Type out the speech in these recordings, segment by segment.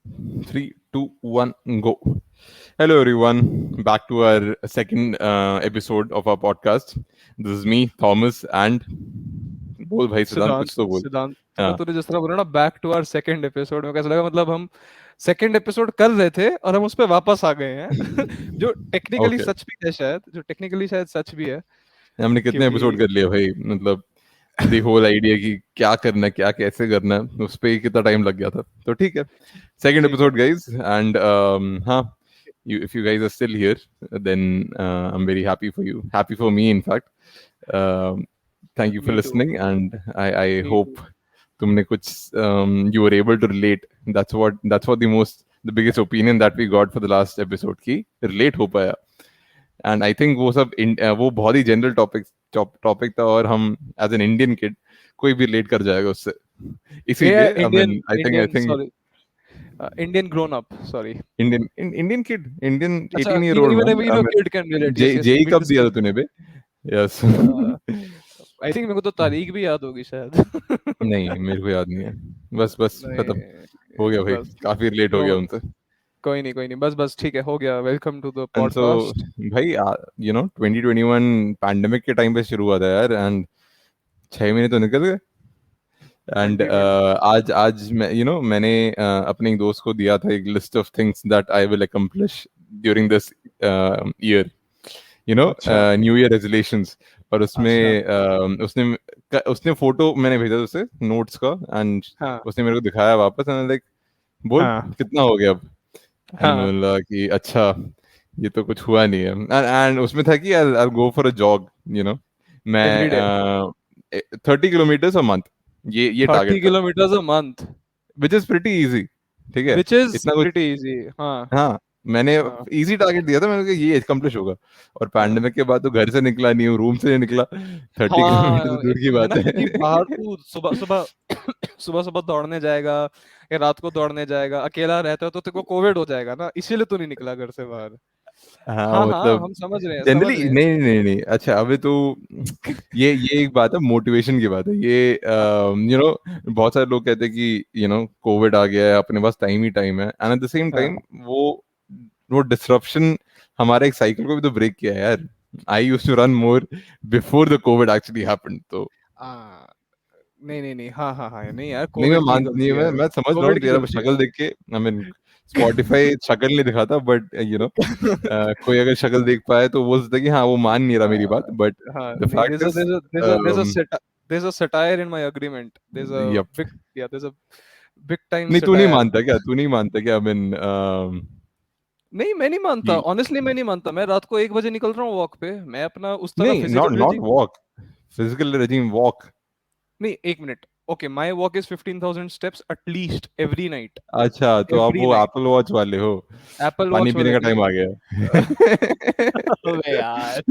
Three, two, one, go. Hello, everyone. Back to our second episode of our podcast. This is me, Thomas, and बोल भाई सिद्धांत सिद्धांत कुछ तो बोल. सिद्धांत तूने हाँ. तूने जिस तरह बोला ना back to our second episode में कैसा लगा मतलब हम सेकंड एपिसोड कर रहे थे और हम उस पे वापस आ गए हैं जो टेक्निकली ओके. सच भी है शायद सच भी है हमने कितने क्योंकि एपिसोड कर लिए भाई, मतलब दी होल आइडिया कि क्या करना है, क्या कैसे करना है, उस पे ही कितना टाइम लग गया था. तो ठीक है. सेकंड ठीक है एपिसोड गाइस, एंड हाँ, you if you guys are still here, then I'm very happy for you, happy for me in fact. um, Thank you for me too listening, and I me too hope तुमने कुछ you were able to relate. That's what the biggest opinion that we got for the last episode की relate हो पाया. And I think वो सब वो बहुत ही general topic था, और हम एज एन इंडियन किड कोई भी रिलेट कर जाएगा उससे. इसीलिए Indian I Indian think sorry Indian grown up sorry Indian kid, Indian अच्छा 18 year old even man. Even kid can relate yes yes JEE मीट कब द दिया था सेम तूने बे? यस. आई थिंक मेरे को तो तारीख भी याद होगी शायद नहीं, मेरे को याद नहीं है. बस बस खत्म. हो गया नहीं भाई, बस काफी रिलेट हो नो गया उनसे. कोई नहीं बस बस ठीक है हो गया welcome to the end so podcast भाई, 2021 पैंडेमिक के टाइम पे शुरू हुआ था यार, एंड 6 महीने तो निकल गए. एंड 2020 आज आज मैं मैंने अपने एक दोस्त को दिया था एक list of things that I will accomplish during this year, अच्छा न्यू ईयर रेजोल्यूशंस. और अच्छा उसमें उसने फोटो मैंने भेजा उसे नोट्स का, एंड हाँ उसने मेरे को दिखाया वापस, एंड लाइक बोल हाँ कितना हो गया अब. एंड हाँ बोला कि अच्छा, ये तो कुछ हुआ नहीं है. एंड उसमें था कि I go for a jog, every day मैं 30 किलोमीटर्स अ मंथ, ये टारगेट 30 था, kilometres a month which is pretty easy. ठीक है. विच इज इतना कुछ. प्रिटी इजी हाँ हाँ, मैंने हाँ इजी टारगेट दिया था, मैंने कहा ये अकम्प्लिश होगा. और हाँ पैंडेमिक के बाद तो घर से निकला नहीं हूँ, रूम से नहीं निकला. 30 किलोमीटर तो हाँ दूर की है बात ना क्योंकि है. बाहर तू सुबह सुबह सुबह सुबह दौड़ने जाएगा या रात को दौड़ने जाएगा अकेला रहता है तो तेरे को कोविड हो जाएगा ना इसीलिए तू नहीं निकला घर से बाहर हाँ, हाँ हाँ मतलब हम समझ रहे हैं समझ जनरली रहे हैं नहीं नहीं नहीं नहीं. अच्छा, अभी तो ये एक बात है, मोटिवेशन की बात है ये. बहुत सारे लोग कहते हैं कि कोविड आ गया है, अपने पास टाइम ही टाइम है, and at the same time हाँ वो डिसरप्शन हमारे एक साइकिल को भी तो ब्रेक किया है यार. I use to run more before the COVID actually happened. तो हाँ नहीं हाँ हाँ हाँ नहीं यार नहीं, मैं कोविड की मान नहीं, गलती है मैं समझ रहा हूँ कोविड की तेरा गलती शक्ल देख के. आई मीन स्पॉटिफाई शक्ल नहीं दिखाता, बट है कोई अगर शक्ल देख पाए तो वो सोचता है कि हाँ, वो मान नहीं रहा मेरी बात, बट हाँ द नहीं fact is. there's a satire in my agreement there's a yup. big yeah there's a big time नहीं, तू नहीं satire मानता क्या? तू नहीं मानता क्या? आई मीन नहीं मैं नहीं मानता ऑनेस्टली मैं नहीं मानता मैं रात को 1 बजे निकल रहा हूँ वॉक पे मैं अपना उस तरह नहीं, not physical not regime walk, physical regime walk. नहीं 1 minute okay my walk is 15,000 steps at least every night अच्छा, तो आप एवरी वो नाइट एप्पल वॉच वाले हो. एप्पल पानी वॉच पीने वाले का टाइम नहीं आ अबे गया. यार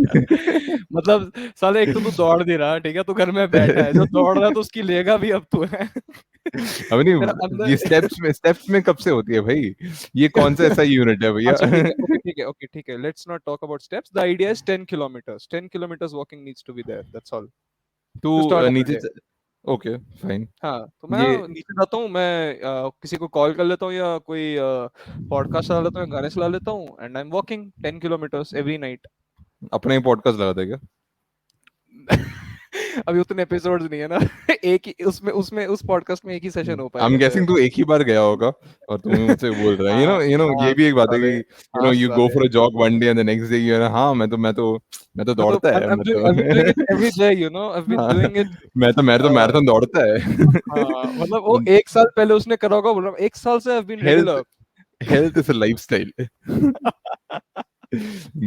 मतलब साले एक तो तू दौड़ नहीं रहा ठीक है तू घर में बैठा है जो दौड़ रहा है तो उसकी लेगा भी अब तू है अब तेरा नहीं, ये अंदर स्टेप्स में कब से होती है भाई? ये कौन सा ऐसा यूनिट है भैया? अच्छा ठीक है ओके ठीक है let's not talk about steps the idea is 10 किलोmeters 10 kilometers walking needs to be there that's all तू to start up a नीचे day ओके, फाइन. हाँ तो मैं ये नीचे जाता हूँ मैं किसी को कॉल कर लेता हूँ या कोई पॉडकास्ट चला लेता हूँ या गाने चला लेता हूँ and I am walking 10 kilometers every night अपना ही पॉडकास्ट लगाता है क्या? अभी उतने एपिसोड्स नहीं है ना एक ही उसमें उस पॉडकास्ट में एक ही सेशन हो आई एम पाएगा गेसिंग शायद तू एक ही बार गया होगा, और तू मुझसे बोल रहा है. हाँ ये हाँ भी एक बात है साले कि हाँ यू गो साले for a jog one day and the next day you हाँ, मैं तो मैं तो दौड़ता है, मैं तो I've been doing it every day you know I've been हाँ, doing it मैं तो मैराथन दौड़ता हाँ है. मतलब वो 1 साल पहले उसने करा होगा बोल रहा हूँ 1 साल से I've been health regular health is a lifestyle.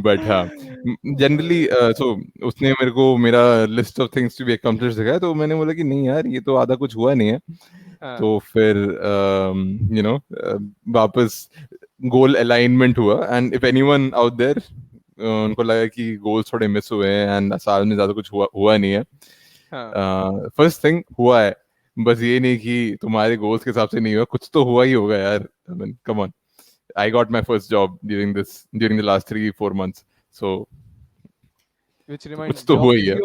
But हाँ, जनरली सो उसने मेरे को मेरा list of things to be accomplish दिखाया, तो मैंने बोला कि नहीं यार, ये तो आधा कुछ हुआ नहीं है. हाँ तो फिर वापस गोल अलाइनमेंट हुआ, and if anyone out there उनको लगा कि गोल्स थोड़े मिस हुए हैं एंड साल में ज्यादा कुछ हुआ नहीं है. हाँ फर्स्ट थिंग हुआ है, बस ये नहीं कि तुम्हारे गोल्स के हिसाब से नहीं हुआ, कुछ तो हुआ ही होगा यार. I mean come on. I got my first job during the last 3-4 months. So which कुछ reminds तो हुआ ही है.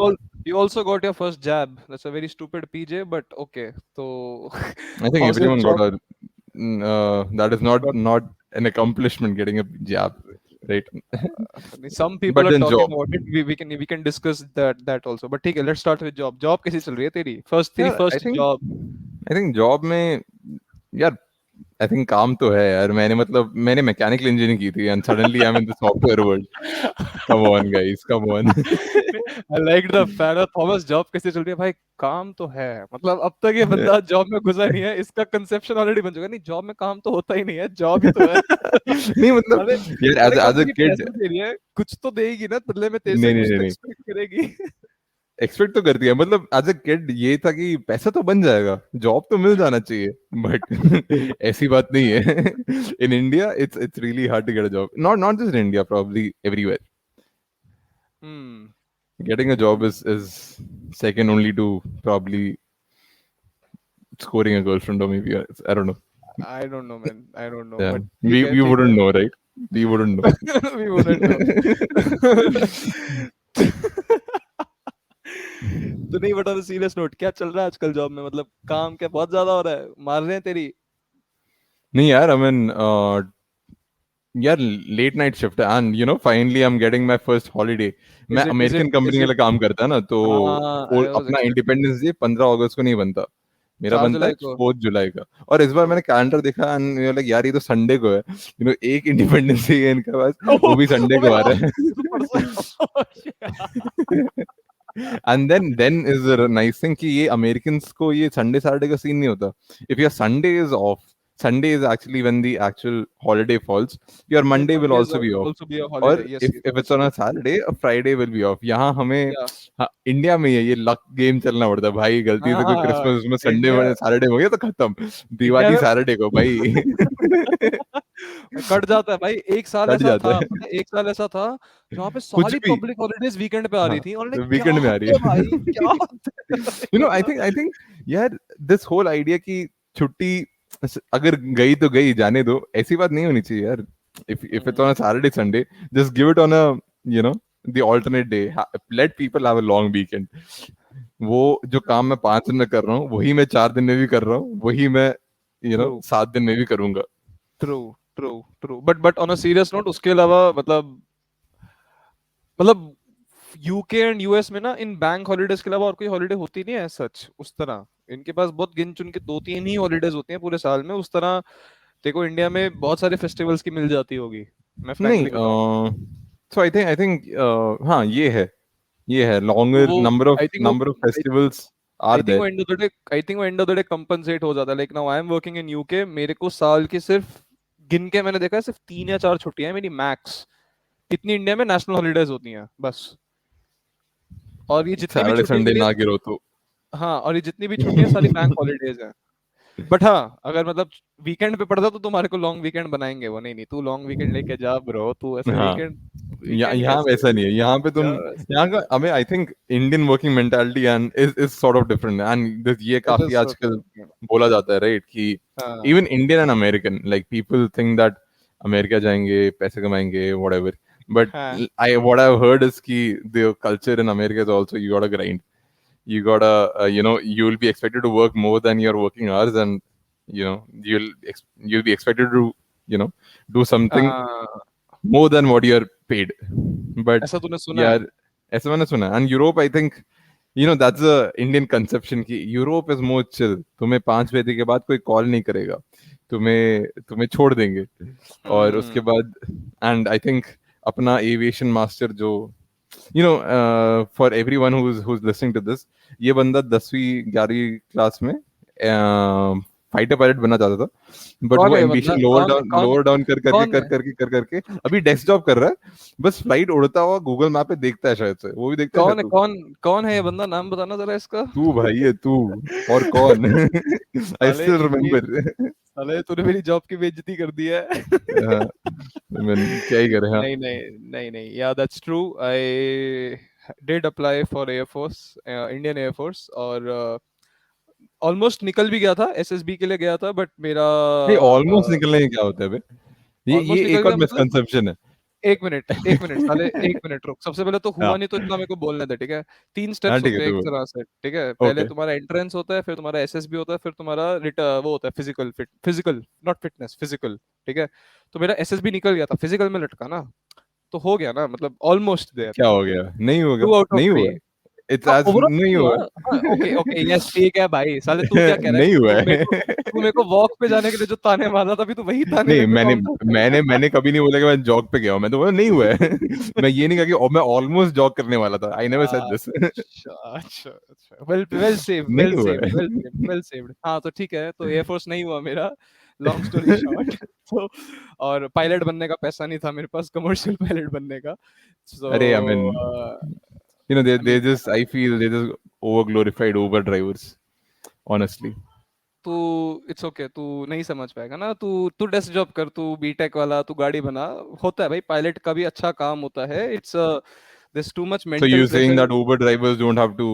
you also got your first jab that's a very stupid PJ but okay so I think how's your everyone got job a that is not an accomplishment getting a jab, right? some people But are then talking job, about it. We can discuss that also. But ठीक है, let's start with job. Job कैसी चल रही है तेरी? तेरी yeah, first job. I think job में यार आई थिंक काम तो है यार. मैंने मैकेनिकल इंजीनियरिंग की थी and suddenly I am in the software world. Come on guys, come on. I like the fact that Thomas job कैसे चल रही है भाई? काम तो है, मतलब अब तक ये बंदा जॉब में घुसा नहीं है, इसका कंसेप्शन ऑलरेडी बन चुका है. नहीं, जॉब में काम तो होता ही नहीं है, जॉब ही तो है. नहीं मतलब अरे यार अरे एज अ कंपनी किड. पैसे दे रही है, कुछ तो देगी ना, बदले में तेरे से नहीं नहीं कुछ नहीं तो नहीं, एक्सपेक्ट करेगी. एक्सपेक्ट तो करती है. मतलब एज अ किड ये था कि पैसा तो बन जाएगा, जॉब तो मिल जाना चाहिए. बट ऐसी बात नहीं है. In India it's really hard to get a job. Not just in India, probably everywhere. Hmm. Getting a job is second only to probably scoring a girlfriend, or maybe I don't know. I don't know, man. I don't know. Yeah, But ठीक we है, we ठीक है. wouldn't know, right? We wouldn't know. We wouldn't know. तो नहीं, but on serious note, क्या चल रहा है आजकल जॉब में? मतलब काम क्या बहुत ज्यादा हो रहा है? मार रहे हैं तेरी? नहीं यार, I mean, यार लेट नाइट शिफ्ट है and finally I am getting my first holiday. मैं is it is American IT company is के इट लिए काम करता है ना, तो हाँ, आई वाज अपना एक्सपेक्टिंग इंडिपेंडेंस डे 15 अगस्त को नहीं बनता. मेरा 4 बनता है जुलाई को. 4 जुलाई का. और इस बार मैंने कैलेंडर देखा एंड लाइक यार ये तो संडे को है. एक इंडिपेंडेंस डे है इनके पास, वो भी संडे को ओबे आ हाँ, रहा ये तो परसों. है. And then is the nice thing कि ये अमेरिकंस को ये संडे सैटरडे का सीन नहीं होता. If your Sunday is of, Sunday is actually when the actual holiday falls. Your Then Monday will Monday is also be off. also be a Or holiday. Yes, yes, if it's that's on a true. Saturday, a Friday will be off. यहाँ हमें Yeah. हाँ, India में ये luck game चलना पड़ता है भाई. गलती से कोई हाँ, क्रिसमस में संडे इंडिया में सैटरडे हो गया तो खत्म. इंडिया दिवाली में सैटरडे को भाई. कट जाता है भाई. एक साल कट ऐसा जाता था, है पता है, एक साल ऐसा था जहाँ पे कुछ सारी भी. पब्लिक हॉलीडेज वीकेंड पे आ रही हाँ, थी, और लाइक क्या वीकेंड में आ हद रही है भाई, क्या है. हद है भाई. आई थिंक यार दिस होल आइडिया की छुट्टी अगर गई तो गई, जाने दो. ऐसी बात नहीं होनी चाहिए यार. if it's on a Saturday Sunday, just give it on a you know the alternate day. Let people have a long weekend. वो जो काम मैं 5 दिन में कर रहा हूँ वही मैं 4 दिन में भी कर रहा हूँ, वही मैं ट्रू 7 दिन में भी करूंगा. True true true. But on a serious note, उसके अलावा मतलब यूके एंड यूएस में ना, इन बैंक हॉलीडेज के अलावा और कोई हॉलीडे होती नहीं है सच उस तरह. इनके पास बहुत गिन चुन के 2-3 ही हॉलीडेज होती हैं पूरे साल में. उस तरह देखो, इंडिया में बहुत सारे फेस्टिवल्स की मिल जाती होगी, मैं नहीं, फ्रैंकली बताऊं. सो आई थिंक हाँ ये है तो longer वो number of आई थिंक वो number of festivals are I think there. वो end of the day I think वो end of the day compensate हो जाता है. Like now I am working in UK, मेरे को साल की सिर्फ गिन के मैंने देखा है सिर्फ 3 या 4 छुट्टियां हैं मेरी मैक्स. इतनी इंडिया में नेशनल हॉलीडेज होती हैं बस. और ये जितनी भी सैटरडे छुट्टियां संडे मेरी, ना गिरो तो. हाँ, और ये जितनी भी छुट्टियां सारी बैंक हॉलीडेज हैं. बट हाँ, अगर मतलब वीकेंड पे पड़ता तो तुम्हारे को लॉन्ग वीकेंड बनाएंगे वो. नहीं नहीं, तू लॉन्ग वीकेंड लेके जा ब्रो, तू ऐसे हाँ, वीकेंड वीकेंड यहाँ कैसे? वैसा नहीं है. यहाँ पे तुम, यार, यहाँ का हमें I think Indian working mentality and is sort of different. And ये इट काफी इज सो आजकल डिफरेंट. बोला जाता है राइट कि हाँ. Even Indian and American, like people think that America जाएंगे पैसे कमाएंगे व्हाटएवर. बट हाँ. I what I have heard is कि the culture in America is also you got grind. You gotta you will be expected to work more than your working hours, and you'll be expected to do something हाँ, more than what you're paid. But ऐसा तूने सुना है? यार ऐसा मैंने सुना. And Europe I think that's the Indian conception कि यूरोप इज मोर चिल. तुम्हें 5 बजे के बाद कोई कॉल नहीं करेगा, तुम्हें छोड़ देंगे. और उसके बाद एंड आई थिंक अपना एविएशन मास्टर जो for everyone who's listening to this, ये बंदा 10वीं 11वीं क्लास में फाइटर पायलट बनना चाहता था. बट कौन वो है ये एम्बिशन बंदा? लोअर डाउन कौन है? कर करके अभी डेस्क जॉब कर रहा है. बस फ्लाइट उड़ता हुआ गूगल मैप पे देखता है, शायद से वो भी देखता है शायद कौन है? तू. कौन है ये बंदा? नाम बताना जरा इसका. तू भाई है तू. और कौन? आई साले स्टिल ये रिमेम्बर. साले तूने मेरी जॉब की बेइज्जती कर दी है. क्या ही करे. हाँ, नहीं नहीं नहीं नहीं, या that's true. I did apply for air force, Indian air force, और ऑलमोस्ट निकल भी गया था. एसएसबी के लिए गया था, बट मेरा नहीं ऑलमोस्ट निकलने में क्या होता है बे? ये ऑलमोस्ट निकल एक और गया मतलब मिसकंसेप्शन है. एक मिनट साले, एक मिनट रुक। सबसे पहले तो हुआ हाँ नहीं तो इतना मेरे को बोलने दे, ठीक है? 3 हाँ, स्टेप्स ठीक है होते हैं एक तो तरह से, ठीक है? पहले ओके तुम्हारा एंट्रेंस होता है, फिर तुम्हारा एसएसबी होता है, फिर तुम्हारा वो होता है फिजिकल नॉट फिटनेस, फिजिकल, ठीक है? तो मेरा एसएसबी निकल गया था, फिजिकल में लटका ना, तो हो गया ना, मतलब ऑलमोस्ट देयर। क्या हो गया? नहीं होगा, 2 आउट ऑफ नहीं 3। हुआ, इट्स हाँ, एज ओवरऑल नहीं नहीं हुआ। हुआ। हाँ, ओके ओके, यस ठीक है भाई। साले तू क्या कह रहा है नहीं कि हुआ है। तू मेरे को वॉक पे जाने के लिए जो ताने मार रहा था, अभी तू वही ताने नहीं, मेरे पे मैंने काउंटर मैंने करेगा? मैंने कभी नहीं बोला कि मैं जॉग पे गया हूँ, मैं तो बोला नहीं हुआ है। मैं ये नहीं कहा कि मैं ऑलमोस्ट जॉग करने वाला था, आई नेवर सेड दिस। अच्छा अच्छा अच्छा, वेल वेल सेव्ड, नहीं वेल हुआ सेव्ड, है। Well saved, well saved. हाँ तो ठीक है, तो एयरफोर्स नहीं हुआ मेरा, लॉन्ग स्टोरी शॉर्ट। तो और पायलट बनने का पैसा नहीं था मेरे पास, कमर्शियल पायलट बनने का। सो अरे I mean, you know, they I they mean just, I feel they just over glorified Uber drivers, honestly. तू, इट्स ओके, तू नहीं समझ पाएगा ना। तू तू डेस्क जॉब कर, तू बीटेक वाला, तू गाड़ी बना। होता है भाई, पायलट का भी अच्छा काम होता है। It's this too much So mental you're saying pressure. that Uber drivers don't have to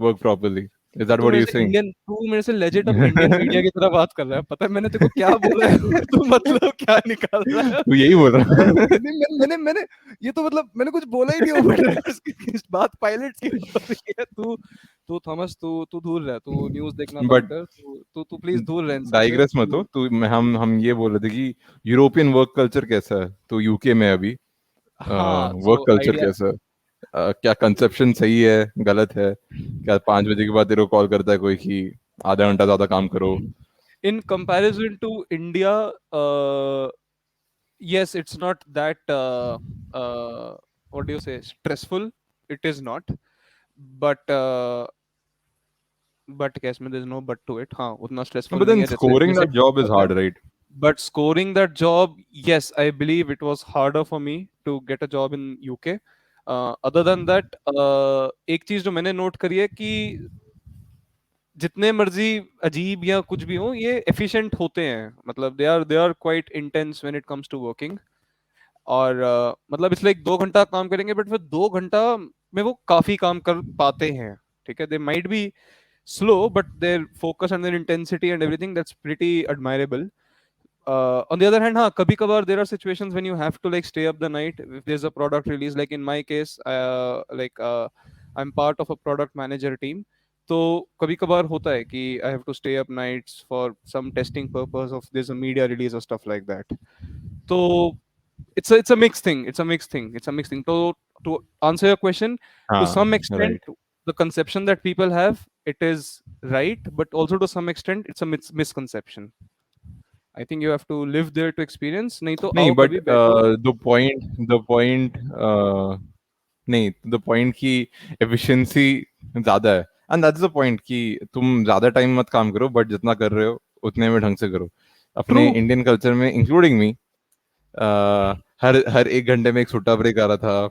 work properly? Is that what you're saying? तू मेरे से लेजिट अब इंडियन मीडिया की तरह बात कर रहा है। पता है मैंने तेरे को क्या बोला है? और तू मतलब क्या निकाल रहा है? तू यही बोल रहा है? नहीं, मैंने ये तो मतलब मैंने कुछ बोला ही नहीं ओवर ड्राइवर्स की। इस बात पायलट की हो रही है। तू तू थॉमस, तू तू दूर रह, तू न्यूज़ देखना बंद बट कर, तू प्लीज दूर रह इन सब से डाइग्रेस मत हो तू। तू। हम ये बोल रहे थे कि यूरोपियन वर्क कल्चर कैसा है, तो यूके में अभी हाँ वर्क सो कल्चर आइडिया, कैसा है? क्या कंसेप्शन सही है, गलत है? क्या 5 बजे के बाद तेरे को कॉल करता है कोई कि आधा घंटा ज्यादा काम करो? in comparison to India, yes, it's not that what do you say, stressful. It is not, but but guess में there's no but to it. हाँ, उतना stressful But नहीं then है जैसे scoring जैसे that job is होता है। hard, right? But scoring that job, yes, I believe it was harder for me to get a job in UK. Other than that, एक चीज जो मैंने नोट करी है कि जितने मर्जी अजीब या कुछ भी हो, ये एफिशिएंट होते हैं। मतलब they are quite intense when it comes to working. और मतलब इसलिए 2 घंटा काम करेंगे, बट फिर 2 घंटा में वो काफी काम कर पाते हैं। ठीक है, they might be slow, but their focus and their intensity and everything, that's pretty admirable. On the other hand, हाँ, कभी कभार there are situations when you have to like stay up the night if there's a product release. Like in my case, I'm part of a product manager team. तो कभी कभार होता है कि I have to stay up nights for some testing purpose of there's a media release or stuff like that. तो it's a mixed thing. It's a mixed thing. It's a mixed thing. So to answer your question, to हाँ, some extent, right. the conception that people have, it is right, but also to some extent, it's a misconception. I think you have to live there to experience. नहीं तो नहीं, आओ but कभी बैठो। The point नहीं, the point की efficiency ज्यादा है, एंड दैट्स द पॉइंट कि तुम ज्यादा टाइम मत काम करो, बट जितना कर रहे हो उतने में ढंग से करो। ट्रू। अपने इंडियन कल्चर में, इंक्लूडिंग मी, हर हर 1 घंटे में एक छोटा ब्रेक आ रहा था,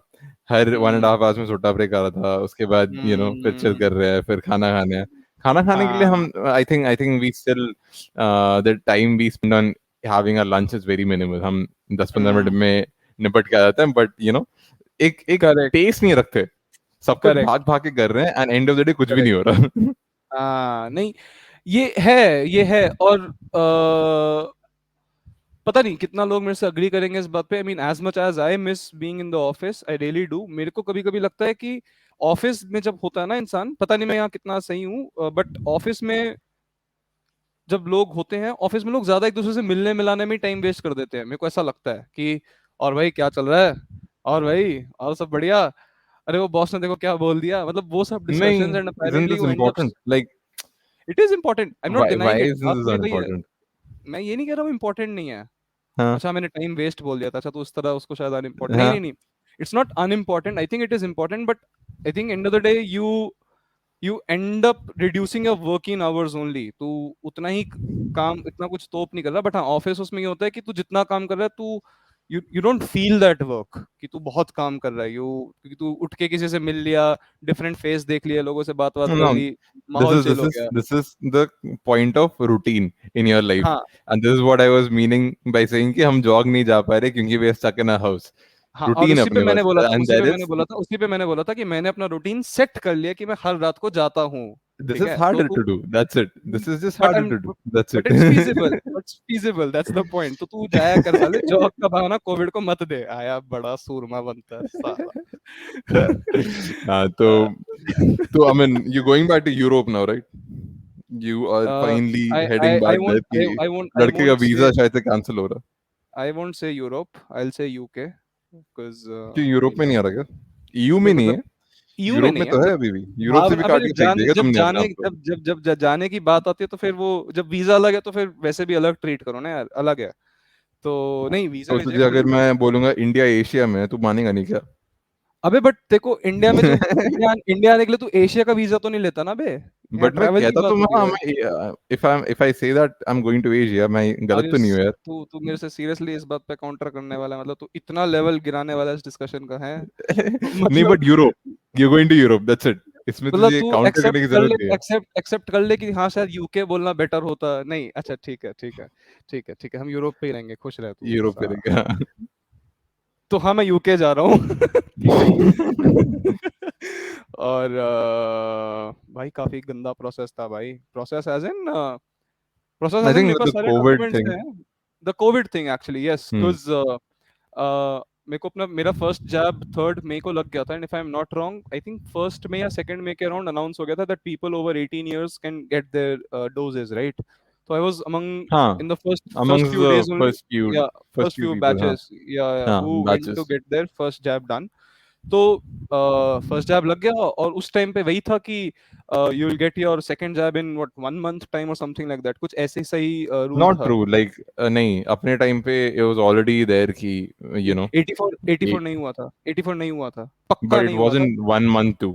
हर 1.5 आवर्स में छोटा ब्रेक आ रहा था, उसके बाद फिर चिल कर रहे हैं, फिर खाना खाने हैं। खाना खाने के लिए हाँ हम, I think we still, the time we spend on having a lunch is very minimal. हम 10-15 मिनट में निपट के आ जाते हैं, बट एक एक करेक्ट पेस नहीं रखते। सब कुछ करेक्ट भाग भाग के कर रहे हैं, and and of the day कुछ भी नहीं करेक्ट। हो रहा। हाँ नहीं, ये है और पता नहीं कितना लोग मेरे से अग्री करेंगे इस बात पे। I mean as much as I miss being in the office, I really do. मेरे को कभी कभी लगता है कि ऑफिस में जब होता है ना इंसान, पता नहीं मैं यहाँ कितना सही हूँ, बट ऑफिस में जब लोग होते हैं, ऑफिस में लोग ज्यादा एक दूसरे से मिलने मिलाने में टाइम वेस्ट कर देते हैं। मेरे को ऐसा लगता है कि और भाई क्या चल रहा है, और भाई और सब बढ़िया, अरे वो बॉस ने देखो क्या बोल दिया, मतलब वो सब नहीं, discussions, and isn't apparently this you and up. important? Like, it is important, I am not why denying it, is बात this मेरी वही है। unimportant? मैं ये नहीं कह रहा हूँ इंपॉर्टेंट नहीं है। हाँ अच्छा मैंने टाइम वेस्ट बोल दिया था, अच्छा तो उस तरह उसको शायद अनइम्पोर्टेंट, नहीं नहीं हाँ। नहीं, it's not unimportant, I think it is important, but I think and of the day you and up reducing your working hours only. तू उतना ही काम, इतना कुछ तोप नहीं कर रहा। बट हाँ, ऑफिस उसमें ये होता है कि तू जितना काम कर रहा है, तू you don't feel that work कि तू बहुत काम कर रहा है। क्योंकि तू उठ के किसी से मिल लिया, डिफरेंट फेस देख लिया, लोगों से बात बात कर No, ली, this माहौल is चिल this हो is गया। this is the point of routine in your life, हाँ and this is what I was meaning by saying कि हम jog नहीं जा पा रहे क्योंकि we are stuck in a house. हाँ, और Routine अपने पास, and that is उसी पे मैंने बोला था कि मैंने अपना रूटीन सेट कर लिया कि मैं हर रात को जाता हूँ। This ठीक is है, तो harder तू to do. That's it. This is just but harder to do. That's but it. It's feasible, that's the point. तो तू जाया कर साले, जॉब का बहाना कोविड को मत दे, आया बड़ा सूरमा बनता है साला। तो I mean, you're going back to Europe now, right? You are finally I heading I back there कि आई लड़के का वोंट से वीजा शायद से कैंसिल हो रहा I won't say Europe, I will say UK, because क्यों यूरोप में नहीं आ रहा क्या? EU में नहीं नहीं मतलब है? यूं में यूरोप में नहीं है तो है मतलब अभी भी, यूरोप भाव, से भी अबे काट के फेंक देगा जब तुमने अपने जाने आप को। जब जाने की बात आती है तो फिर वो जब वीजा अलग है तो फिर वैसे भी अलग ट्रीट करो ना यार, अलग है। तो नहीं, वीजा तो नहीं तुझे चाहिए मुझे। अगर मैं बोलूंगा इंडिया एशिया में है, तू मानेगा नहीं क्या? अबे बट देखो, इंडिया में जो इंडिया आने के लिए तू एशिया का वीजा तो नहीं लेता ना बे, यहाँ बट मैं ट्रैवल की कहता तो बात मैं, हो रही हाँ, है। मैं if I say that I am going to Asia, मैं गलत अरे तो नहीं हूँ यार? तू तू मेरे से सीरियसली इस बात पे काउंटर करने वाला है? मतलब तू इतना लेवल गिराने वाला है इस डिस्कशन का है? नहीं, मतलब but Europe, you going to Europe, that's it. इसमें मतलब तुझे तू काउंटर करने की जरूरत नहीं है। एक्सेप्ट कर ले कि हाँ शायद यूके बोलना बेटर होता। नहीं, अच्छा ठीक है, ठीक है, ठीक है, ठीक है, हम यूरोप पे ही रहेंगे, खुश रह तू यूरोप करेंगे, हाँ। तो हाँ, मैं यूके जा रहा हूँ। ठीक है। और भाई काफी गंदा प्रोसेस था भाई, प्रोसेस एज इन आई मेरे थिंक पास द सारे कोविड डॉक्यूमेंट्स थिंग। हैं। The Covid thing actually, yes, hmm. Because मेरे को अपना मेरा फर्स्ट जैब 3 मई को लग गया था, and if I am not wrong I think 1 मई या 2 मई के अराउंड अनाउंस हो गया था that people over 18 years can get their doses, right? तो आई वाज अमंग हाँ, in the first amongst few the days only, first yeah, first first few few people, हाँ। batches, yeah, हाँ, who went to batches। get their first jab done। तो first jab लग गया, और उस time पे वही था कि you will get your second jab in what 1 month time और समथिंग लाइक दैट, कुछ ऐसे ही सही रूल नॉट था। ट्रू, लाइक नहीं, अपने टाइम पे इट वाज ऑलरेडी देयर कि यू नो 84 नहीं हुआ था, 84 नहीं हुआ था, पक्का बट इट नहीं हुआ था। Wasn't 1 month too।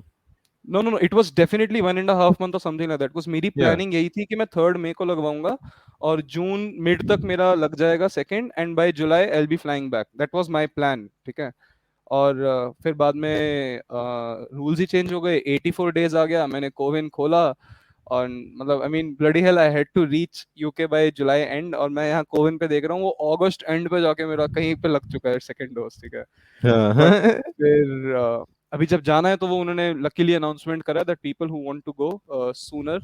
No no no, it was definitely 1.5 month और समथिंग लाइक दैट, कुछ मेरी या प्लानिंग यही थी कि मैं 3 मई को लगवाऊंगा, और जून मिड तक मेरा लग जाएगा second, and by July I will be flying back, that was my plan, ठीक है। और फिर बाद में रूल्स ही चेंज हो गए, 84 डेज आ गया, मैंने कोविन खोला, और मतलब I mean bloody hell, I had to reach UK by July end, और मैं यहाँ कोविन पे देख रहा हूँ वो अगस्त एंड पे जाके मेरा कहीं पे लग चुका है सेकंड डोज, ठीक है। बट फिर अभी जब जाना है तो वो उन्होंने लकीली अनाउंसमेंट करा that people who want to go sooner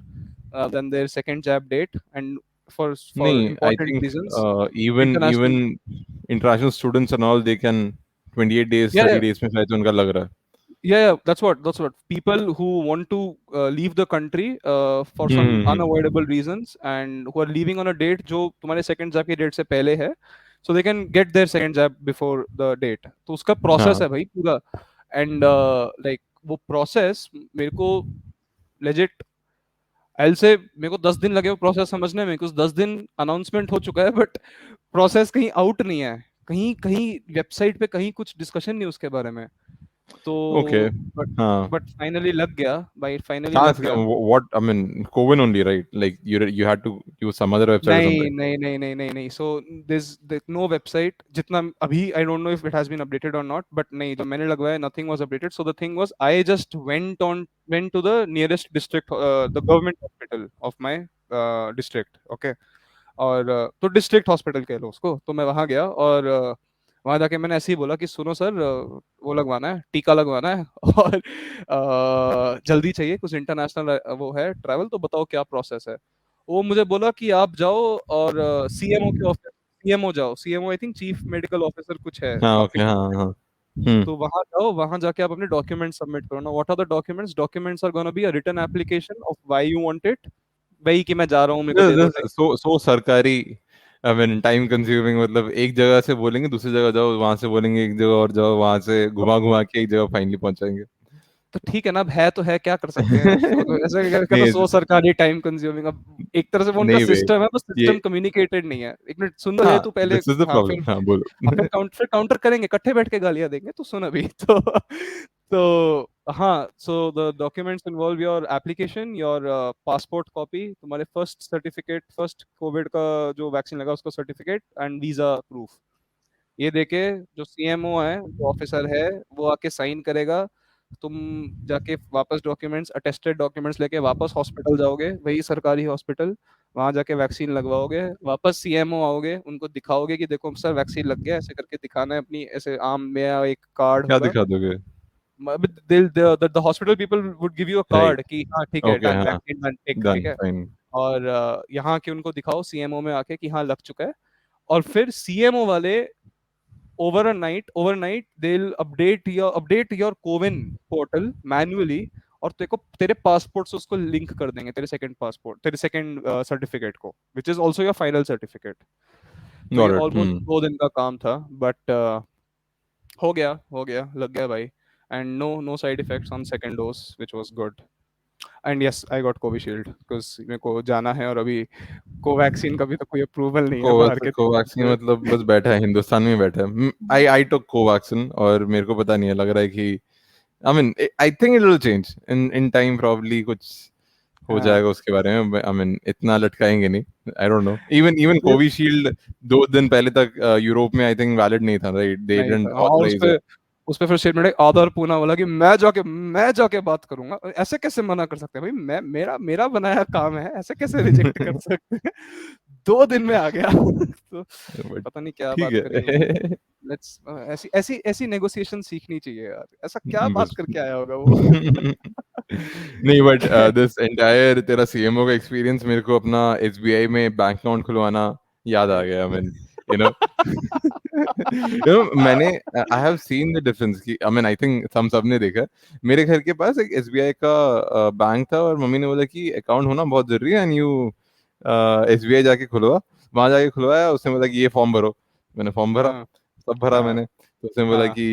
than their second jab date, and for नहीं, I important think reasons, even international, international students and all they can 28 days या 30 days में शायद उनका लग रहा है। yeah, that's what people who want to leave the country for some hmm. unavoidable reasons and who are leaving on a date जो तुम्हारे second jab की date से पहले है, so they can get their second jab before the date। तो उसका process हाँ, है भाई पूरा, and like वो process मेरे को legit एल से मेरे को 10 दिन लगे वो प्रोसेस समझने में, कुछ 10 दिन अनाउंसमेंट हो चुका है बट प्रोसेस कहीं आउट नहीं है, कहीं कहीं वेबसाइट पे कहीं कुछ डिस्कशन नहीं उसके बारे में। तो ओके, बट हाँ। बट फाइनली लग गया भाई, फाइनली कहाँ लग से, गया। what I mean, Coven only, right? Like you had to use some other website or नहीं something? नहीं नहीं नहीं नहीं नहीं, सो दिस नो वेबसाइट जितना अभी, I don't know if it has been updated और नॉट, बट नहीं, जो मैंने लगवाया nothing was updated. So the thing was I just went to the nearest district, the government hospital of my district, okay. और तो district hospital कह लो उसको, तो मैं वहां गया, और वहां जाके मैंने ऐसे ही बोला कि सुनो सर, वो लगवाना है, टीका लगवाना है, और जल्दी चाहिए, कुछ इंटरनेशनल वो है ट्रैवल, तो बताओ क्या प्रोसेस है। वो मुझे बोला कि आप जाओ और सीएमओ के ऑफिस, सीएमओ जाओ, CMO I think chief medical officer कुछ है हाँ, ओके, डॉक्यूमेंट, हाँ, हाँ। तो वहां जाओ, वहां जाके आप अपने डॉक्यूमेंट सबमिट करो ना। What are the documents? Documents are gonna be a written application of why you want it, वही कि मैं जा रहा हूँ, मेरे को दे दो टाइम। सो सरकारी, आई मीन टाइम कंज्यूमिंग, मतलब एक जगह से बोलेंगे दूसरी जगह जाओ, वहां से बोलेंगे एक जगह और जाओ, वहां से घुमा घुमा के एक जगह फाइनली पहुंचाएंगे। तो ठीक है ना, अब है तो है, क्या कर सकते हैं। तो ऐसे करके तो नहीं, सो सरकारी टाइम कंज्यूमिंग, अब एक तरह से वो उनका नहीं वे, सिस्टम है, बस ये, सिस्टम कम्युनिकेटेड नहीं है। एक मिनट सुन तो ले हाँ, तू पहले, दिस इज द हाँ फिर प्रॉब्लम, हाँ, अपन बोलो। काउंटर करेंगे, इकट्ठे बैठ के गालियां देंगे, तो सुन अभी। तो हाँ, so the documents involve your application, your passport copy, तुम्हारे फर्स्ट सर्टिफिकेट, फर्स्ट कोविड का जो वैक्सीन लगा उसका सर्टिफिकेट, एंड वीजा प्रूफ। ये देके जो सीएमओ है, जो ऑफिसर है, वो आके साइन करेगा, तुम जाके वापस डॉक्यूमेंट्स, अटेस्टेड डॉक्यूमेंट्स लेके वापस हॉस्पिटल जाओगे, वही सरकारी हॉस्पिटल, वहां जाके वैक्सीन लगवाओगे, वापस सीएमओ आओगे, उनको दिखाओगे कि देखो सर वैक्सीन लग गया, ऐसे करके दिखाना है अपनी, ऐसे आम में एक कार्ड क्या होगा, दिखा दोगे? the hospital people would give you a Right. card कि हाँ ठीक है, Okay. डन, हाँ. वैक्सीन डन, टिक, ठीक Done. है। Fine. और यहाँ के उनको दिखाओ सीएमओ में आके कि हाँ लग चुका है, और फिर सीएमओ वाले overnight they'll update your CoWIN portal manually, और तेरे को तेरे पासपोर्ट से उसको लिंक कर देंगे, तेरे सेकंड पासपोर्ट, तेरे सेकंड सर्टिफिकेट को, which is also your final certificate. तो ये Got it. ऑलमोस्ट 2 दिन का काम था, बट हो गया, लग गया भाई। And no side effects on second dose, which was good. And yes, I got Covishield because मेरे को जाना है, और अभी कोवैक्सीन का भी तो कोई अप्रूवल नहीं है बाहर के। कोवैक्सीन मतलब बस बैठा है, हिंदुस्तान में बैठा है। आई टुक कोवैक्सीन और मेरे को पता नहीं है, लग रहा है कि I mean I think it will change in time, probably कुछ हो जाएगा उसके बारे में। आई मीन इतना लटकाएंगे नहीं, आई डोंट नो। इवन कोविशील्ड 2 दिन पहले तक यूरोप में आई थिंक वैलिड नहीं था, right? They didn't authorize it. उस पे फिर स्टेटमेंट है आधार पूना वाला कि मैं जाके बात करूंगा। ऐसे कैसे मना कर सकते हैं भाई? मेरा बनाया काम है, ऐसे कैसे रिजेक्ट कर सकते हैं? 2 दिन में आ गया। तो पता नहीं क्या बात करेंगे। लेट्स ऐसी नेगोशिएशन सीखनी चाहिए यार। ऐसा क्या बात करके आया होगा वो? नहीं, बट दिस एंटायर तेरा सीएमओ का एक्सपीरियंस मेरे को अपना एसबीआई में बैंक अकाउंट खुलवाना याद आ गया। आई मीन मैंने I have seen the difference की, आई मीन आई थिंक हम सब ने देखा। मेरे घर के पास एक एसबीआई का बैंक था, और मम्मी ने बोला कि अकाउंट होना बहुत जरूरी है, एंड यू एसबीआई जाके खुलवा। वहां जाके खुलवाया, उसने बोला कि ये फॉर्म भरो। मैंने फॉर्म भरा, सब भरा मैंने। तो उसने बोला कि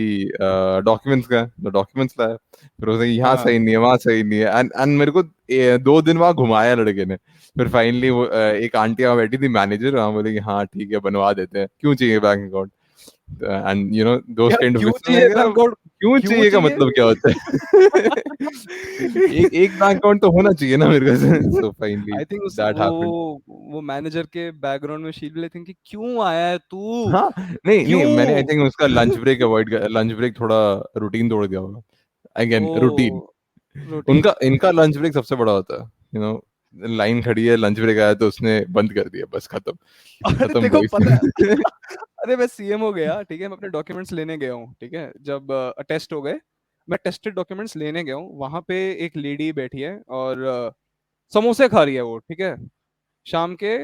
डॉक्यूमेंट्स का है, तो डॉक्यूमेंट्स लाया। फिर उसने यहाँ सही नहीं है, वहाँ सही नहीं है, एंड मेरे को 2 दिन वहाँ घुमाया लड़के ने। फिर फाइनली वो एक आंटी वहाँ बैठी थी, मैनेजर, वहाँ बोले कि हाँ ठीक है बनवा देते हैं, क्यों चाहिए bank account, and you know those kind of क्यों चाहिए का मतलब क्या होता है? एक बैंक अकाउंट तो होना चाहिए ना मेरे को। So finally I think that happened. वो मैनेजर के बैकग्राउंड में शील लेते हैं कि क्यों आया है तू? हाँ, नहीं मैंने आई थिंक उसका लंच ब्रेक अवॉइड कर, लंच ब्रेक थोड़ा रूटीन तोड़ दिया होगा। अगेन रूटीन, उनका इनका लंच ब्रेक सबसे बड़ा होता है, यू नो। लाइन खड़ी है, लंच ब्रेक आया तो उसने बंद कर दिया, बस खत्म। अरे देखो पता है अरे मैं सीएम हो गया, ठीक है, मैं अपने डॉक्यूमेंट्स लेने गया हूँ, ठीक है, जब टेस्ट हो गए, मैं टेस्टेड डॉक्यूमेंट्स लेने गया हूँ, वहां पे एक लेडी बैठी है और समोसे खा रही है वो, ठीक है, शाम के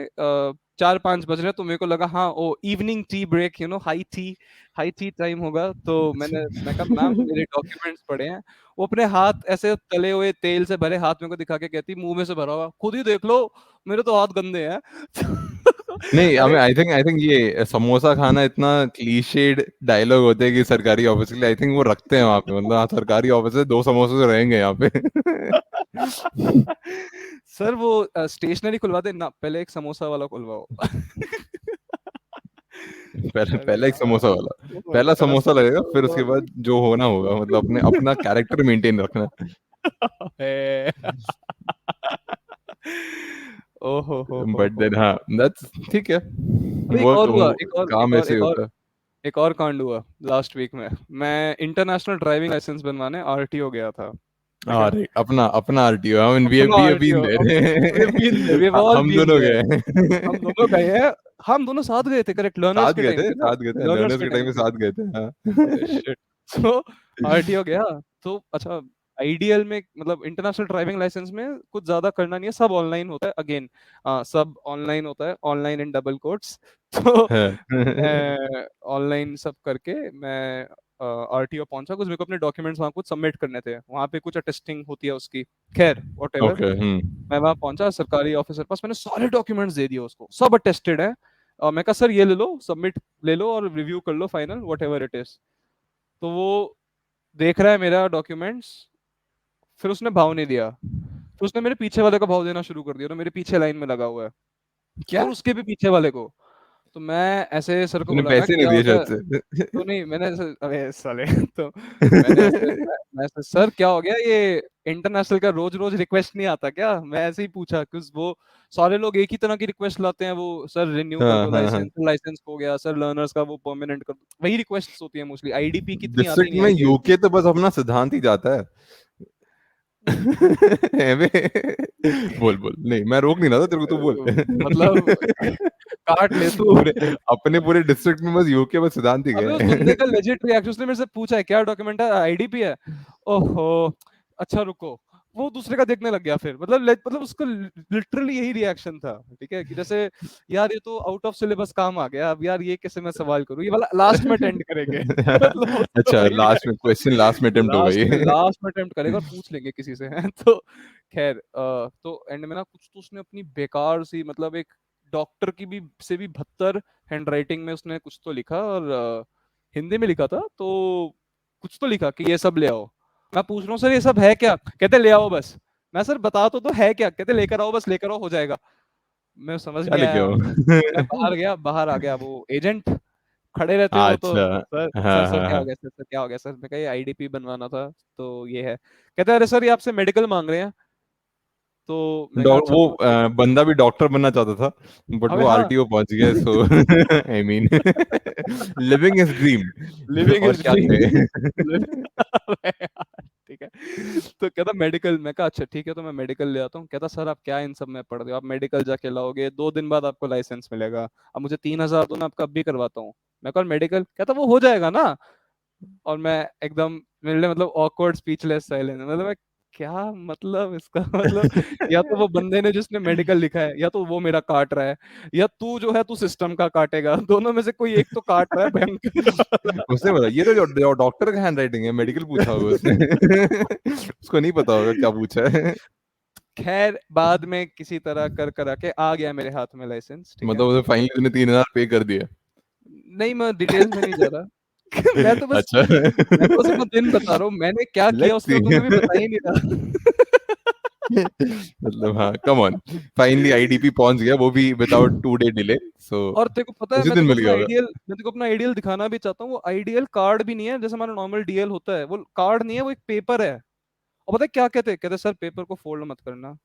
4-5 बज रहे हैं, तो मेरे को लगा हाँ oh evening tea break, you know, high tea time होगा। तो मैं कहा मैम मेरे डॉक्यूमेंट्स पड़े हैं। वो अपने हाथ ऐसे तले हुए तेल से भरे हाथ मेरे को दिखा के कहती, मुंह में से भरा हुआ, खुद ही देख लो, मेरे तो हाथ गंदे हैं। नहीं, आई थिंक ये समोसा खाना इतना क्लीशेड डायलॉग होते हैं कि सरकारी ऑफिस के लिए आई थिंक वो रखते हैं वहां पे, मतलब हाँ सरकारी ऑफिस है, 2 समोसे तो रहेंगे यहाँ पे। सर वो स्टेशनरी खुलवा दे ना, पहले एक समोसा वाला खुलवाओ। पहले एक समोसा वाला, पहला समोसा लगेगा, फिर उसके बाद जो होना होगा, मतलब अपना कैरेक्टर मेंटेन रखना। ओहो हो बट देन हाँ दैट्स ठीक है, काम ऐसे होता है। एक और कांड हुआ लास्ट वीक में। मैं इंटरनेशनल ड्राइविंग लाइसेंस बनवाने आरटीओ गया था। अरे अपना RTO, I mean we have been there. हम दोनों गए हैं, हम दोनों साथ गए थे, करेक्ट, लर्नर्स के टाइम पे साथ गए थे हाँ। तो आरटीओ गया, तो अच्छा आइडियल में, मतलब इंटरनेशनल ड्राइविंग लाइसेंस में कुछ ज्यादा करना नहीं है, सब ऑनलाइन होता है, अगेन सब ऑनलाइन होता है, ऑनलाइन इन डबल कोट्स। तो ऑनलाइन सब करके मैं आरटीओ पहुंचा, कुछ मेरे को अपने डॉक्यूमेंट्स वहाँ कुछ सबमिट करने थे, वहाँ पे कुछ टेस्टिंग होती है उसकी, खैर व्हाटएवर। मैं वहाँ पहुंचा सरकारी ऑफिसर पास, मैंने सारे डॉक्यूमेंट्स दे दिए उसको, सब अटेस्टेड है, और मैं कहा सर ये ले लो, सबमिट ले लो और रिव्यू कर लो फाइनल व्हाटएवर इट इज। तो वो देख रहा है मेरा डॉक्यूमेंट्स, फिर उसने भाव नहीं दिया, फिर उसने मेरे पीछे वाले को भाव देना शुरू कर दिया, तो मेरे पीछे लाइन में लगा हुआ है क्या, उसके भी पीछे वाले को। तो मैं ऐसे सर को बोला, पैसे नहीं दिए शायद से। तो नहीं मैंने अबे साले तो मैं सर क्या हो गया, ये इंटरनेशनल का रोज रोज रिक्वेस्ट नहीं आता क्या? मैं ऐसे ही पूछा, क्योंकि वो सारे लोग एक ही तरह की रिक्वेस्ट लाते हैं, वो सर रिन्यू कर दो लाइसेंस हो गया, सर लर्नर्स का वो परमानेंट कर दो, वही रिक्वेस्ट होती है मोस्टली। आईडीपी कितनी आती नहीं है यूके तो बस अपना सिद्धांत ही जाता है। बोल नहीं, मैं रोक नहीं रहा था तेरे को, तू बोल। मतलब काट ले तू। अपने पूरे डिस्ट्रिक्ट में बस यूके बस सिद्धांत ही अबे उस गए। बंदे का लेजिट रिएक्शन, उसने मेरे से पूछा है क्या डॉक्यूमेंट है, आईडीपी है। ओहो, अच्छा रुको, वो दूसरे का देखने लग गया फिर, मतलब उसको लिटरली यही रिएक्शन था, ठीक है, कि जैसे यार ये तो आउट ऑफ सिलेबस काम आ गया, अब यार ये कैसे मैं सवाल करूं, ये वाला लास्ट में अटेंड करेंगे। मतलब उसका अच्छा, वही लास्ट में क्वेश्चन, लास्ट में अटेम्प्ट होगा ये। लास्ट में अटेम्प्ट करेगा और पूछ लेंगे किसी से। तो खैर, तो एंड में ना कुछ तो उसने अपनी बेकार सी, मतलब एक डॉक्टर की भी से भी बदतर हैंड राइटिंग में उसने कुछ तो लिखा, और हिंदी में लिखा था, तो कुछ तो लिखा कि ये सब ले आओ। मैं पूछ रहा हूँ सर ये सब है क्या, कहते ले आओ बस। मैं सर बता तो है क्या, कहते लेकर आओ बस, लेकर आओ हो जाएगा। मैं समझ क्या नहीं लिखे आया। हो? मैं बाहर गया, बाहर आ गया वो एजेंट खड़े रहते हैं वो तो, अच्छा। सर सर हाँ सर हाँ क्या हो हाँ। गया, सर क्या हो गया, सर मैं कहा ये आईडीपी बनवाना था, तो ये है। कहते हैं अरे सर ये आपसे मेडिकल मांग रहे हैं। तो मैं कहा अच्छा वो तो बंदा भी डॉक्टर बनना चाहता था, बट अबे वो हाँ। आरटीओ पहुंच गया, so I mean living his dream. Living और इज क्या ड्रीम। कहे। ठीक है। तो कहता मेडिकल, मैं कहा अच्छा ठीक है, तो मैं मेडिकल ले आता हूँ। कहता सर आप क्या इन सब में पढ़ रहे हो, आप मेडिकल जाके लाओगे 2 दिन बाद आपको लाइसेंस मिलेगा, अब मुझे 3,000 दो, मैं आपका अब भी करवाता हूँ। मैं कहा मेडिकल, कहता वो हो जाएगा ना। और मैं एकदम, मेरे लिए मतलब ऑकवर्ड स्पीचलेस साइलेंस, मतलब मैं क्या मतलब इसका मतलब, या तो वो बंदे ने जिसने मेडिकल लिखा है, या तो वो मेरा काट रहा है, या तू जो है तू सिस्टम का काटेगा, दोनों में से कोई एक तो काट रहा है भयंकर वाला। उसने बोला ये तो जो डॉक्टर का हैंड राइटिंग है, मेडिकल पूछा होगा उसने। उसको नहीं पता होगा क्या पूछा है। खैर बाद में किसी तरह कर करा के आ गया मेरे हाथ में लाइसेंस, ठीक है। मतलब उसे फाइनली तूने 3,000 पे कर दिया? नहीं मैं डिटेल्स में नहीं जा रहा। अच्छा। मैं तो बस अपना दिन बता रहा हूँ, मैंने क्या किया लेट्स उसके बाद सी। मैं कभी बता ही नहीं रहा। मतलब हाँ, कम ऑन, फाइनली आईडीपी पहुंच गया, वो भी विदाउट 2 डे डिले, सो और तेरे को पता है, उसी दिन मिल गया होगा। मैं तेरे को अपना आइडियल दिखाना भी चाहता हूँ, वो आइडियल कार्ड भी नहीं है जैसे हमारा नॉर्मल डीएल होता है, वो कार्ड नहीं है, वो एक पेपर है। और पता है क्या कहते हैं, कहते सर पेपर को फोल्ड मत करना,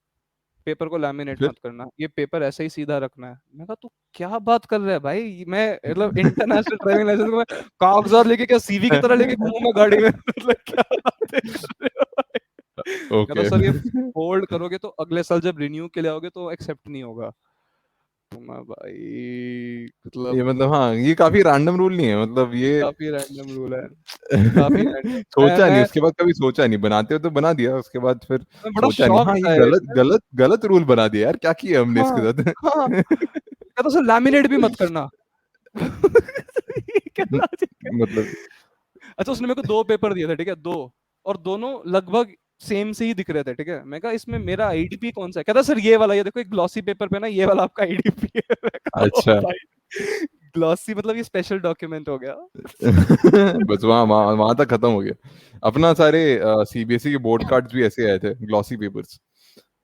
पेपर को लैमिनेट फिर मत करना, ये पेपर ऐसे ही सीधा रखना है। मैं कहा तू क्या बात कर रहा है भाई, मैं मतलब इंटरनेशनल ड्राइविंग लाइसेंस को मैं कागजात लेके क्या सीवी की तरह लेके घूमूंगा गाड़ी में। मतलब क्या बातें कर रहे हो भाई। कहता ओके। सर ये फोल्ड करोगे तो अगले साल जब रिन्यू के लिए आओगे तो एक्सेप्ट नहीं होगा। तो मैं भाई ये मतलब, मतलब हाँ, ये काफी रैंडम रूल नहीं है, मतलब ये ये काफी रैंडम रूल है, काफी रैंडम। मैं सोचा नहीं, मैं उसके बाद कभी सोचा नहीं, बनाते हो तो बना दिया, उसके बाद फिर मैं बड़ा सोचा नहीं, हाँ शॉक्ड ये था गलत इसमें। गलत गलत गलत रूल बना दिया यार, क्या किया हमने हाँ इसके हाँ, साथ। कहता सर लैमिनेट भी मत करना। ये क्या लॉजिक है। मतलब अच्छा उसने मेरे को 2 पेपर दिए थे, ठीक है, दो, और दोनों लगभग सेम से ही दिख रहे थे, ठीक है। मैं कहा इसमें मेरा आईडीपी कौन सा है, कहता सर ये वाला, ये देखो एक ग्लॉसी पेपर पे ना ये वाला आपका आईडीपी है। मैं कहा, "ओ अच्छा। भाई ग्लॉसी मतलब ये स्पेशल डॉक्यूमेंट हो गया।" बस वहाँ वहाँ वहां तक खत्म हो गया अपना। सारे सीबीएसई के बोर्ड कार्ड्स भी ऐसे आए थे, ग्लॉसी पेपर्स।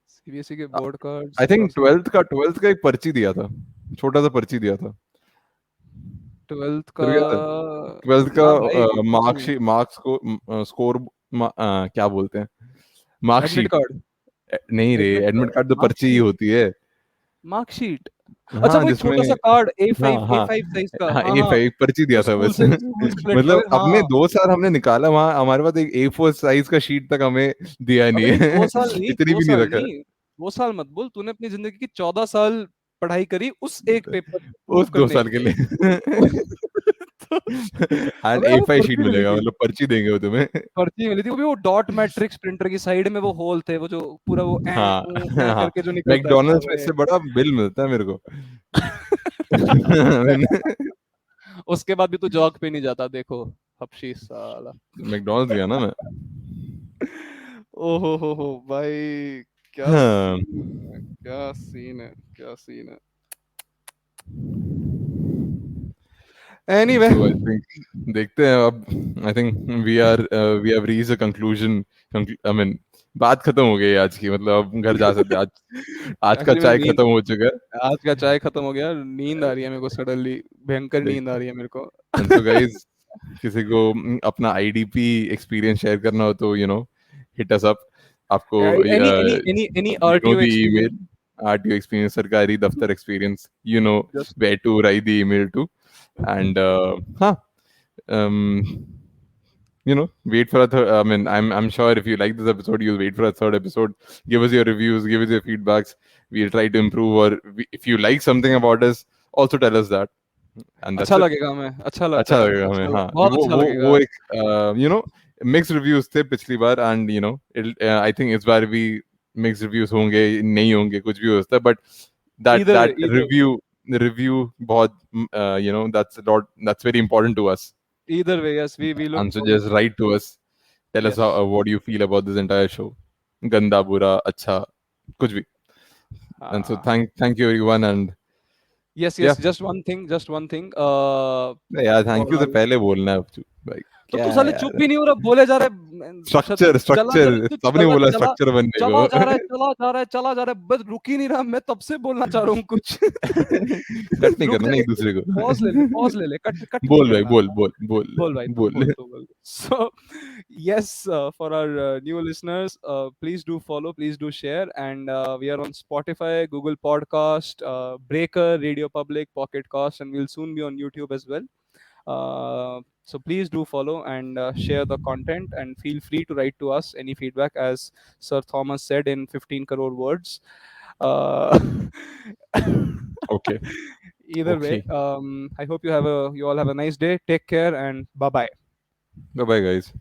सीबीएसई के board cards I think glossy. Twelfth का एक पर्ची दिया था, छोटा सा पर्ची दिया था। 12th का तेरे को याद है? ट्वेल्थ का ना भाई, मार्क्स, मार्क्स को स्कोर, क्या बोलते हैं, एडमिट मार्कशीट। कार्ड, नहीं रे, एडमिट एडमिट कार्ड, कार्ड तो पर्ची ही मार्कशीट, होती है। मार्कशीट। अच्छा हाँ वो एक जिसमें, छोटा सा कार्ड हाँ A5, हाँ A5 साइज का, हाँ, हाँ ए हाँ। फाइव पर्ची दिया जो था बस। स्कूल से कलेक्ट मतलब करोगे, अपने हाँ। 2 साल हमने निकाला वहां, हमारे पास एक A4 साइज का शीट तक हमें दिया नहीं अबे नहीं है। 2 साल नहीं, इतनी दो भी नहीं साल रखा नहीं, 2 साल मत बोल, तूने अपनी जिंदगी की 14 साल पढ़ाई करी उस एक है। पेपर प्रूव उस दो करने साल के के लिए। लिए। तो, एंड अबे हमें A5 शीट पर्ची मिली मिलेगा, थी, मतलब पर्ची देंगे वो तुम्हें। पर्ची मिली थी, वो भी वो डॉट मैट्रिक्स प्रिंटर की साइड में वो होल थे, वो जो पूरा वो हाँ हाँ, करके जो निकलता है मैकडोनल्ड्स में अबे। इससे बड़ा बिल मिलता है मेरे को। उसके बाद भी तू जॉब पे नहीं जाता, देखो हपशी साला। मैकडोनल्ड्स गया ना मैं। ओहो हो भाई, क्या हाँ। सीन है, क्या सीन है, क्या सीन है। एनीवे सो आई थिंक, देखते हैं अब। I think we have reached a conclusion. I mean बात खत्म हो गई है आज की, मतलब अब घर जा सकते हैं आज। आज का एक्चुअली मैं चाय नींद, खत्म हो चुका आज का चाय खत्म हो गया, नींद आ रही है मेरे को, सडनली भयंकर है। नींद आ रही है मेरे को। एंड सो गाइस, किसी को अपना आईडीपी एक्सपीरियंस शेयर करना हो तो हिट अस अप। आपको any any any any the RTO experience, email, RTO experience, सरकारी दफ्तर experience, just where to write the email to. And हाँ, um, wait for a third. I mean, I'm sure if you like this episode, you'll wait for a third episode. Give us your reviews, give us your feedbacks. We'll try to improve. Or if you like something about us, also tell us that. And अच्छा that's it. लगेगा हमें, अच्छा अच्छा लगेगा हमें, हाँ, बहुत अच्छा वो लगेगा। एक you know mixed reviews थे पिछली बार, and you know I think इस बार भी mixed reviews होंगे, नहीं होंगे, कुछ भी हो सकता है, but Either way, that either way, review बहुत you know that's very important to us, either way, yes, we look and so forward just to it. write to us, tell us Yes. what you feel about this entire show, गंदा बुरा अच्छा कुछ भी, and so हाँ. thank you everyone, and Yes, yeah, yes. Just one thing. Just one thing. यार For thank you से our, पहले बोलना है भाई, तो क्या तू है साले चुप यार, भी नहीं हो रहा, बोले जा रहे स्ट्रक्चर चला जा स्ट्रक्चर रहा, तू सबने चला बोला चला स्ट्रक्चर बनने को। चला जा रहा है, चला जा रहा है, चला जा रहा है, बस रुक ही नहीं रहा। मैं तब से बोलना चाह रहा हूँ कुछ। कट नहीं रुक करना जा, ना एक एक दूसरे को। पॉज ले ले, पॉज ले ले, कट कट नहीं बोल भाई, करना। बोल बोल बोल बोल भाई, तू बोल। बोल, तू बोल। So yes, for our new listeners, please do follow, please do share, and we are on Spotify, Google Podcast, Breaker, Radio Public, Pocket Cast, and we'll soon be on YouTube as well. So please do follow and share the content, and feel free to write to us any feedback, as Sir Thomas said in 15 crore words. Uh, Okay, Either way, okay. I hope you all have a nice day. Take care and bye bye. Bye bye guys.